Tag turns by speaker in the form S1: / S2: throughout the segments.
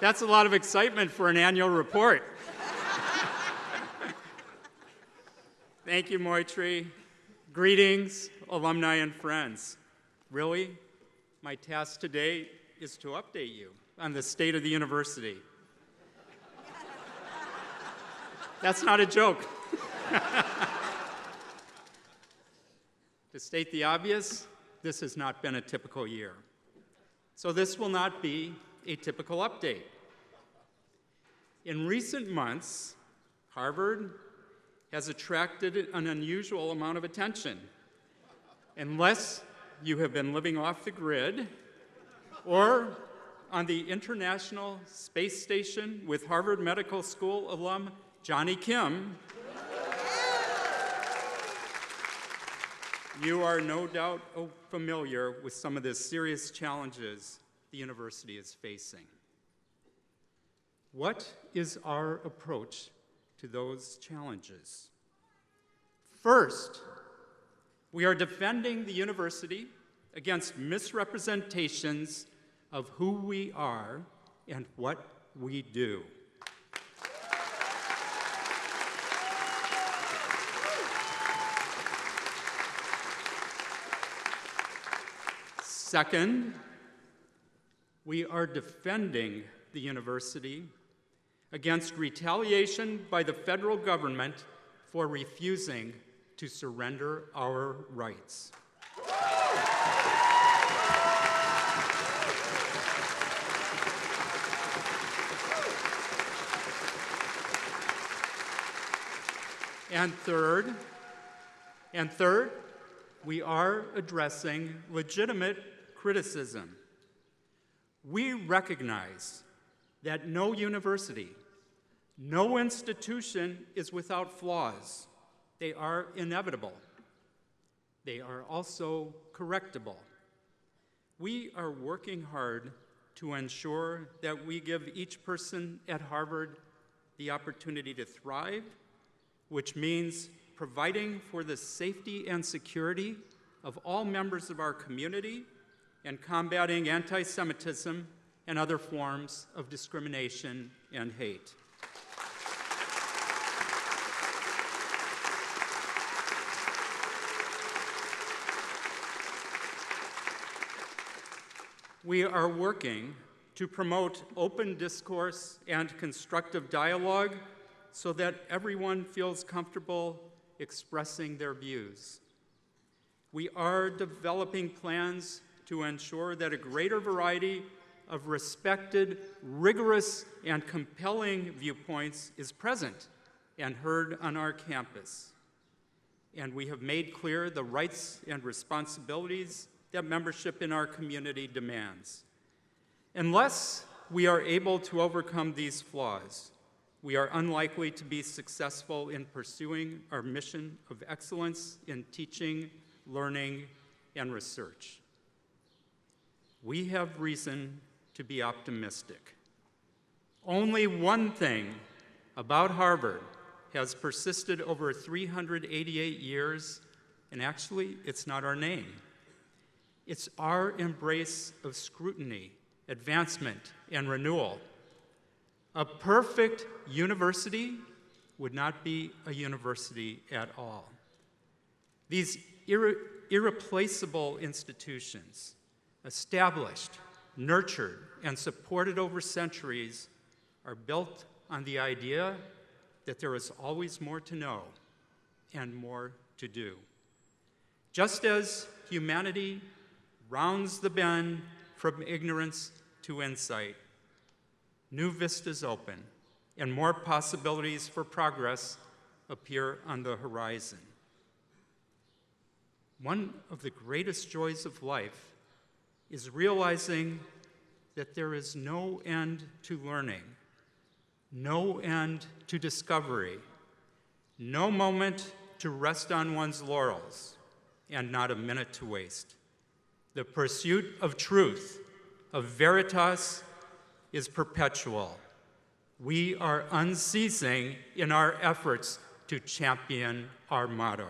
S1: That's a lot of excitement for an annual report. Thank you, Moitri. Greetings, alumni and friends. Really, my task today is to update you on the state of the university. That's not a joke. To state the obvious, this has not been a typical year. So this will not be a typical update. In recent months, Harvard has attracted an unusual amount of attention. Unless you have been living off the grid or on the International Space Station with Harvard Medical School alum Johnny Kim, you are no doubt familiar with some of the serious challenges the university is facing. What is our approach to those challenges? First, we are defending the university against misrepresentations of who we are and what we do. Second, we are defending the university against retaliation by the federal government for refusing to surrender our rights. And third, we are addressing legitimate criticism. We recognize that no university, no institution is without flaws. They are inevitable. They are also correctable. We are working hard to ensure that we give each person at Harvard the opportunity to thrive, which means providing for the safety and security of all members of our community and combating anti-Semitism and other forms of discrimination and hate. We are working to promote open discourse and constructive dialogue so that everyone feels comfortable expressing their views. We are developing plans to ensure that a greater variety of respected, rigorous, and compelling viewpoints is present and heard on our campus. And we have made clear the rights and responsibilities that membership in our community demands. Unless we are able to overcome these flaws, we are unlikely to be successful in pursuing our mission of excellence in teaching, learning, and research. We have reason to be optimistic. Only one thing about Harvard has persisted over 388 years, and actually, it's not our name. It's our embrace of scrutiny, advancement, and renewal. A perfect university would not be a university at all. These irreplaceable institutions, established, nurtured, and supported over centuries, are built on the idea that there is always more to know and more to do. Just as humanity rounds the bend from ignorance to insight, new vistas open and more possibilities for progress appear on the horizon. One of the greatest joys of life is realizing that there is no end to learning, no end to discovery, no moment to rest on one's laurels, and not a minute to waste. The pursuit of truth, of veritas, is perpetual. We are unceasing in our efforts to champion our motto.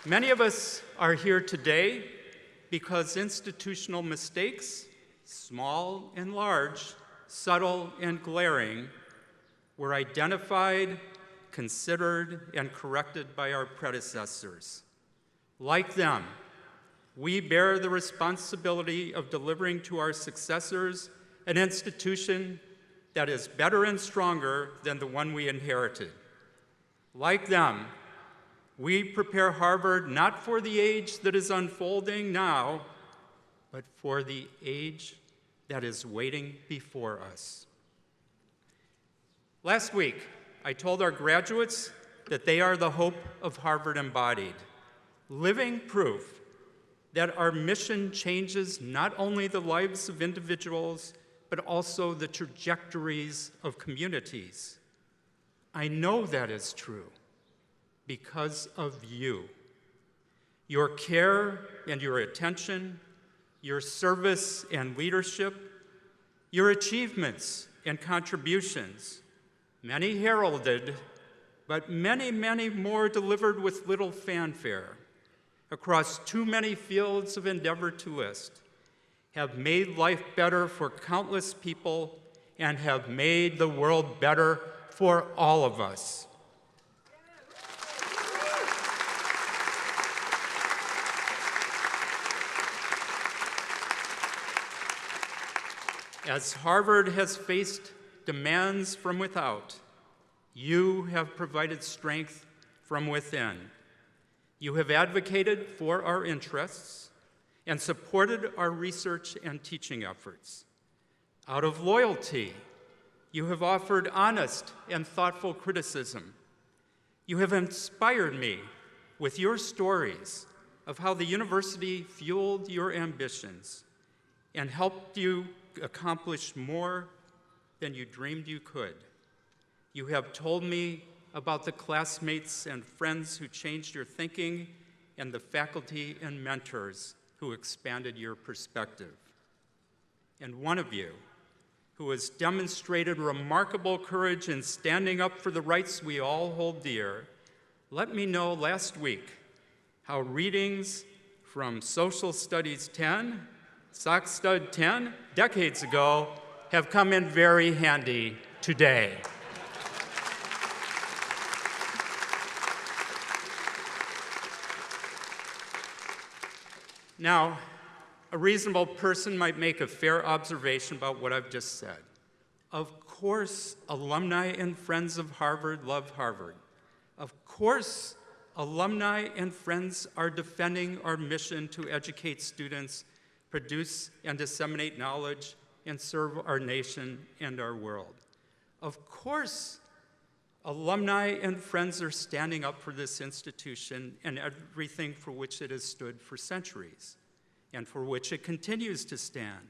S1: Many of us are here today because institutional mistakes, small and large, subtle and glaring, were identified, considered, and corrected by our predecessors. Like them, we bear the responsibility of delivering to our successors an institution that is better and stronger than the one we inherited. Like them, we prepare Harvard not for the age that is unfolding now, but for the age that is waiting before us. Last week, I told our graduates that they are the hope of Harvard embodied, living proof that our mission changes not only the lives of individuals, but also the trajectories of communities. I know that is true because of you. Your care and your attention, your service and leadership, your achievements and contributions, many heralded, but many, many more delivered with little fanfare, across too many fields of endeavor to list, have made life better for countless people and have made the world better for all of us. As Harvard has faced demands from without, you have provided strength from within. You have advocated for our interests and supported our research and teaching efforts. Out of loyalty, you have offered honest and thoughtful criticism. You have inspired me with your stories of how the university fueled your ambitions and helped you accomplish more than you dreamed you could. You have told me about the classmates and friends who changed your thinking and the faculty and mentors who expanded your perspective. And one of you, who has demonstrated remarkable courage in standing up for the rights we all hold dear, let me know last week how readings from Social Studies 10, Sock Stud 10, decades ago, have come in very handy today. Now, a reasonable person might make a fair observation about what I've just said. Of course, alumni and friends of Harvard love Harvard. Of course, alumni and friends are defending our mission to educate students, produce and disseminate knowledge, and serve our nation and our world. Of course, alumni and friends are standing up for this institution and everything for which it has stood for centuries, and for which it continues to stand.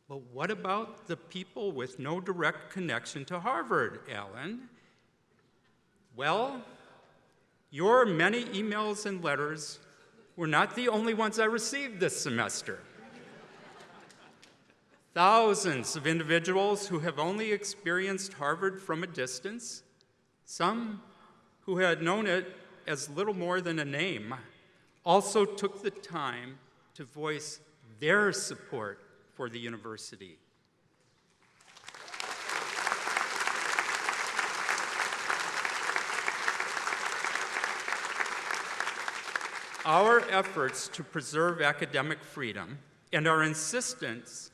S1: But what about the people with no direct connection to Harvard, Alan? Well, your many emails and letters were not the only ones I received this semester. Thousands of individuals who have only experienced Harvard from a distance, some who had known it as little more than a name, also took the time to voice their support for the university. Our efforts to preserve academic freedom and our insistence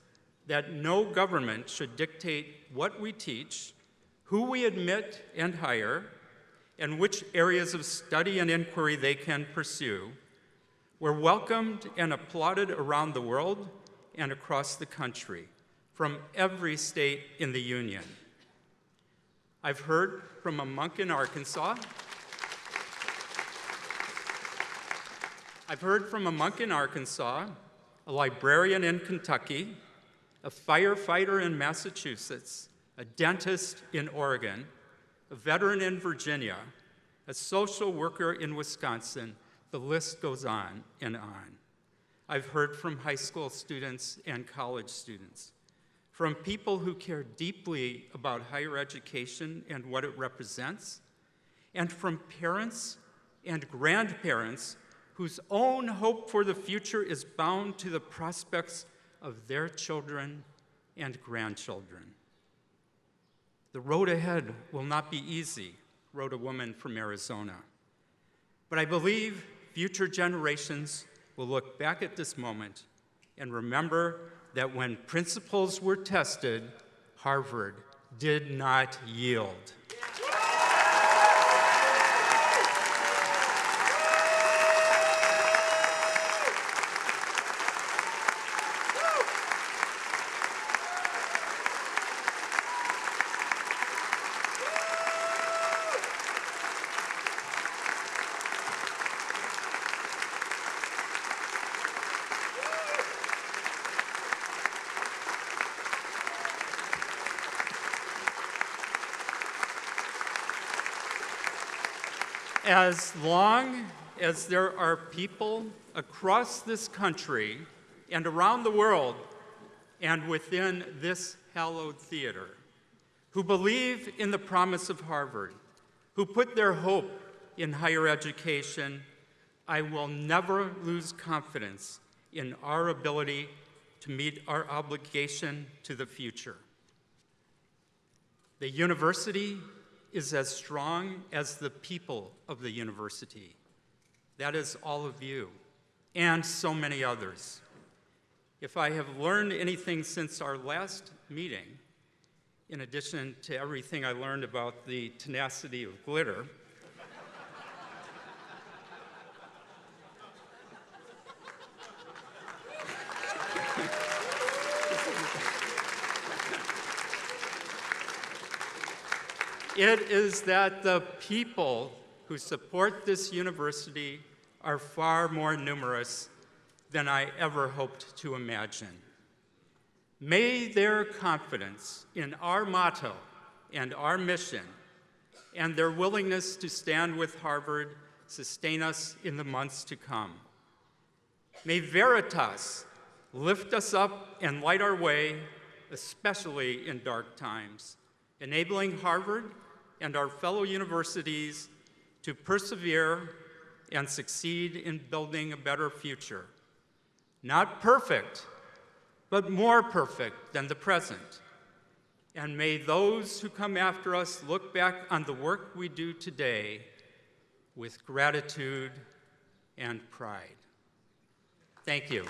S1: that no government should dictate what we teach, who we admit and hire, and which areas of study and inquiry they can pursue, were welcomed and applauded around the world and across the country, from every state in the Union. I've heard from a monk in Arkansas. A librarian in Kentucky, a firefighter in Massachusetts, a dentist in Oregon, a veteran in Virginia, a social worker in Wisconsin. The list goes on and on. I've heard from high school students and college students, from people who care deeply about higher education and what it represents, and from parents and grandparents whose own hope for the future is bound to the prospects of their children and grandchildren. "The road ahead will not be easy," wrote a woman from Arizona. "But I believe future generations will look back at this moment and remember that when principles were tested, Harvard did not yield." As long as there are people across this country and around the world and within this hallowed theater who believe in the promise of Harvard, who put their hope in higher education, I will never lose confidence in our ability to meet our obligation to the future. The university is as strong as the people of the university. That is all of you, and so many others. If I have learned anything since our last meeting, in addition to everything I learned about the tenacity of glitter, it is that the people who support this university are far more numerous than I ever hoped to imagine. May their confidence in our motto and our mission and their willingness to stand with Harvard sustain us in the months to come. May Veritas lift us up and light our way, especially in dark times, enabling Harvard and our fellow universities to persevere and succeed in building a better future. Not perfect, but more perfect than the present. And may those who come after us look back on the work we do today with gratitude and pride. Thank you.